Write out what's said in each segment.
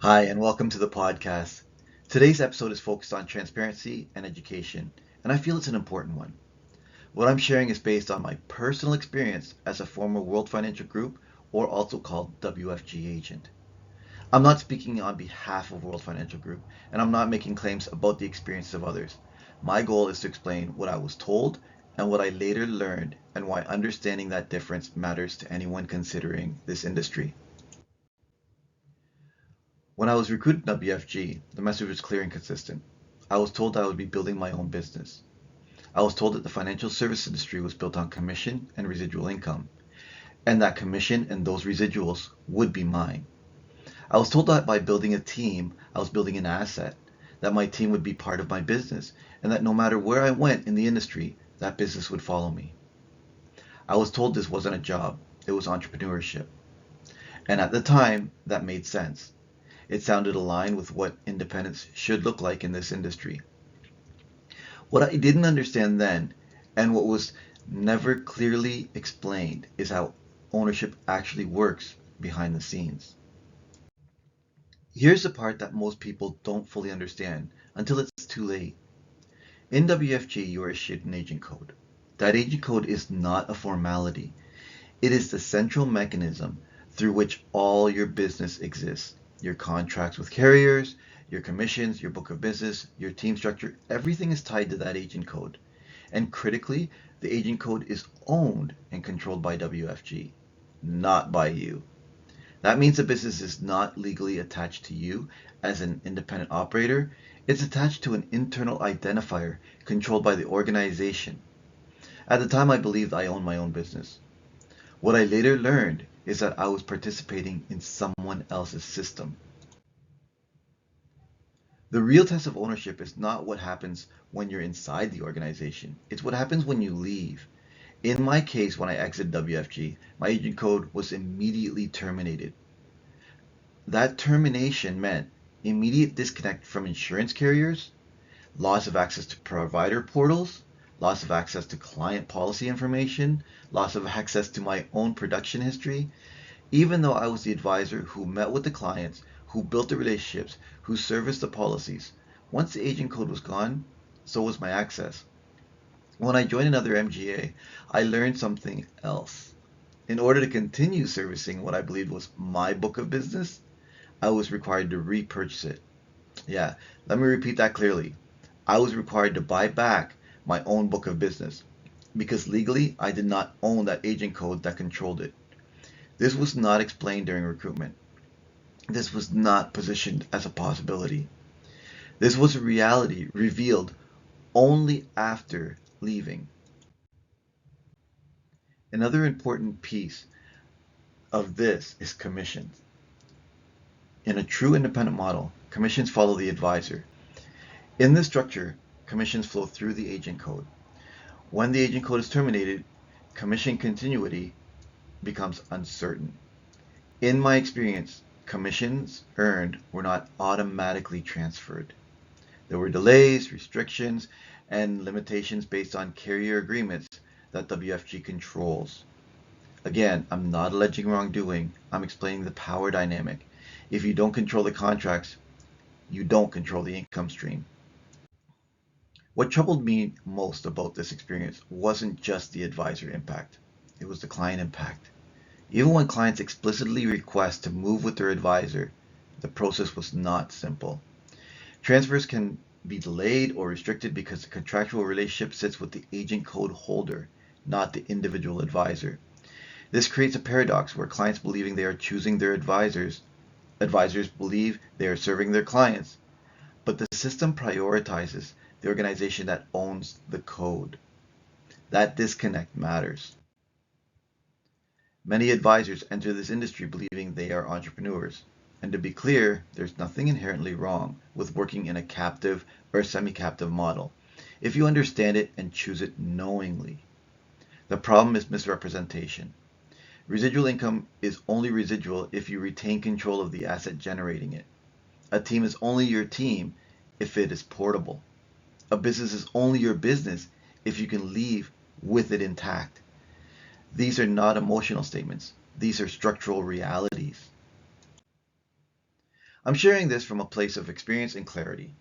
Hi, and welcome to the podcast. Today's episode is focused on transparency and education, and I feel it's an important one. What I'm sharing is based on my personal experience as a former World Financial Group, or also called WFG agent. I'm not speaking on behalf of World Financial Group, and I'm not making claims about the experiences of others. My goal is to explain what I was told and what I later learned, and why understanding that difference matters to anyone considering this industry. When I was recruited to WFG, the message was clear and consistent. I was told I would be building my own business. I was told that the financial service industry was built on commission and residual income, and that commission and those residuals would be mine. I was told that by building a team, I was building an asset, that my team would be part of my business, and that no matter where I went in the industry, that business would follow me. I was told this wasn't a job, it was entrepreneurship. And at the time, that made sense. It sounded aligned with what independence should look like in this industry. What I didn't understand then, and what was never clearly explained, is how ownership actually works behind the scenes. Here's the part that most people don't fully understand until it's too late. In WFG, you are issued an agent code. That agent code is not a formality. It is the central mechanism through which all your business exists. Your contracts with carriers, your commissions, your book of business, your team structure, everything is tied to that agent code. And critically, the agent code is owned and controlled by WFG, not by you. That means the business is not legally attached to you as an independent operator. It's attached to an internal identifier controlled by the organization. At the time, I believed I owned my own business. What I later learned is that I was participating in someone else's system. The real test of ownership is not what happens when you're inside the organization. It's what happens when you leave. In my case, when I exited WFG, my agent code was immediately terminated. That termination meant immediate disconnect from insurance carriers, loss of access to provider portals, loss of access to client policy information, loss of access to my own production history. Even though I was the advisor who met with the clients, who built the relationships, who serviced the policies, once the agent code was gone, so was my access. When I joined another MGA, I learned something else. In order to continue servicing what I believed was my book of business, I was required to repurchase it. Yeah, let me repeat that clearly. I was required to buy back my own book of business because legally I did not own that agent code that controlled it. This was not explained during recruitment. This was not positioned as a possibility. This was a reality revealed only after leaving. Another important piece of this is commissions. In a true independent model, commissions follow the advisor. In this structure, commissions flow through the agent code. When the agent code is terminated, commission continuity becomes uncertain. In my experience, commissions earned were not automatically transferred. There were delays, restrictions, and limitations based on carrier agreements that WFG controls. Again, I'm not alleging wrongdoing, I'm explaining the power dynamic. If you don't control the contracts, you don't control the income stream. What troubled me most about this experience wasn't just the advisor impact, it was the client impact. Even when clients explicitly request to move with their advisor, the process was not simple. Transfers can be delayed or restricted because the contractual relationship sits with the agent code holder, not the individual advisor. This creates a paradox where clients believing they are choosing their advisors believe they are serving their clients, but the system prioritizes the organization that owns the code. That disconnect matters. Many advisors enter this industry believing they are entrepreneurs. And to be clear, there's nothing inherently wrong with working in a captive or semi-captive model if you understand it and choose it knowingly. The problem is misrepresentation. Residual income is only residual if you retain control of the asset generating it. A team is only your team if it is portable. A business is only your business if you can leave with it intact. These are not emotional statements. These are structural realities. I'm sharing this from a place of experience and clarity.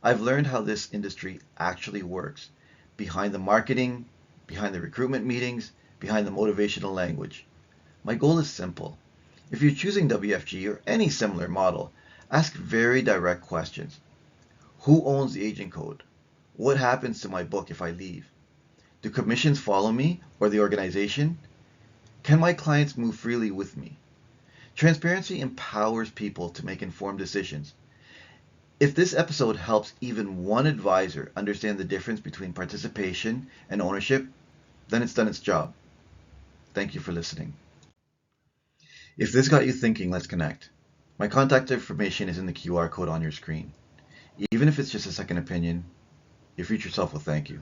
I've learned how this industry actually works, behind the marketing, behind the recruitment meetings, behind the motivational language. My goal is simple. If you're choosing WFG or any similar model, ask very direct questions. Who owns the agent code? What happens to my book if I leave? Do commissions follow me or the organization? Can my clients move freely with me? Transparency empowers people to make informed decisions. If this episode helps even one advisor understand the difference between participation and ownership, then it's done its job. Thank you for listening. If this got you thinking, let's connect. My contact information is in the QR code on your screen. Even if it's just a second opinion, your future self will thank you.